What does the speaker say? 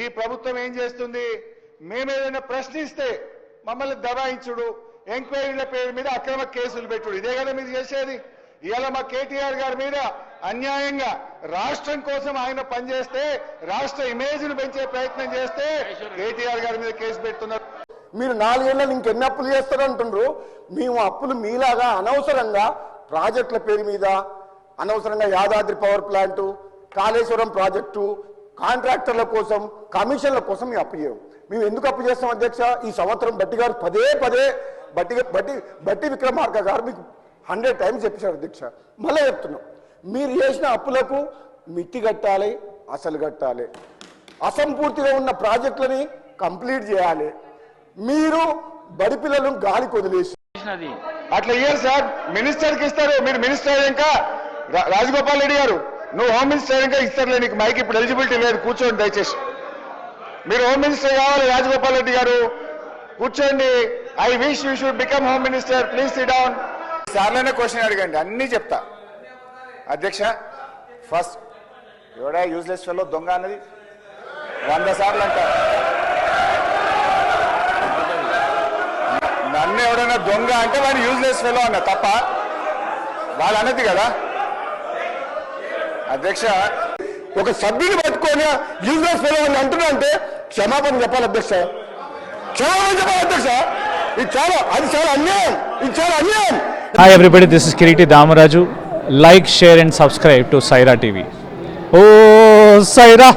ఈ ప్రభుత్వం ఏం చేస్తుంది? మేమేదైనా ప్రశ్నిస్తే మమ్మల్ని దబాయించుడు, ఎంక్వైరీల పేరు మీద అక్రమ కేసులు పెట్టుడు, ఇదే కదా మీరు చేసేది. ఇవాళ మా కేటీఆర్ గారి మీద అన్యాయంగా రాష్ట్రం కోసం ఆయన పనిచేస్తే, రాష్ట్ర ఇమేజ్ను పెంచే ప్రయత్నం చేస్తే కేటీఆర్ గారి మీద కేసు పెడుతున్నారు. మీరు 4 ఏళ్ళని ఇంకెన్ని అప్పులు చేస్తారంటుండ్రు. మేము అప్పులు మీలాగా అనవసరంగా ప్రాజెక్టుల పేరు మీద అనవసరంగా Yadadri power plant, Kaleshwaram project, కాంట్రాక్టర్ల కోసం, కమిషన్ల కోసం మేము అప్పు చేయము. మేము ఎందుకు అప్పు చేస్తాం అధ్యక్ష? ఈ సంవత్సరం బట్టి గారు పదే బట్టి విక్రమార్క గారు మీకు 100 టైమ్స్ చెప్పారు అధ్యక్ష. మళ్ళీ చెప్తున్నాం, మీరు చేసిన అప్పులకు మిట్టి కట్టాలి, అసలు కట్టాలి. అసంపూర్తిగా ఉన్న ప్రాజెక్టులని కంప్లీట్ చేయాలి. మీరు బడి పిల్లలను గాలికి వదిలేసి అట్లా ఇయ్యారు సార్. మినిస్టర్కి ఇస్తారు. మీరు మినిస్టర్ ఇంకా రాజగోపాల్ రెడ్డి గారు, నువ్వు హోమ్ మినిస్టర్ ఇంకా ఇస్తారులే, నీకు మైక్ ఇప్పుడు ఎలిజిబిలిటీ లేదు, కూర్చోండి దయచేసి. మీరు హోమ్ మినిస్టర్ కావాలి రాజగోపాల్ రెడ్డి గారు, కూర్చోండి. I wish you should become home minister, please sit down. సార్లనే క్వశ్చన్ అడగండి, అన్నీ చెప్తా. అధ్యక్ష, ఫస్ట్ ఎవడా యూజ్లెస్ ఫెలో దొంగ అన్నది 100 సార్లు అంటారు. నన్ను ఎవడైనా దొంగ అంటే వాడు యూజ్లెస్ ఫెలో అన్న తప్ప వాళ్ళు అన్నది కదా అధ్యక్ష. ఒక సభ్యుని పట్టుకొని యూజ్లెస్ ఫెలో అని అంటున్నా అంటే క్షమాపణ చెప్పాలి అధ్యక్ష, క్షమాపణ చెప్పాలి అధ్యక్ష. అది చాలా అన్యాయం, ఇది చాలా అన్యాయం. Hi everybody, this is Kiriti Damaraju. Like, share and subscribe to Saira TV. Oh, Saira!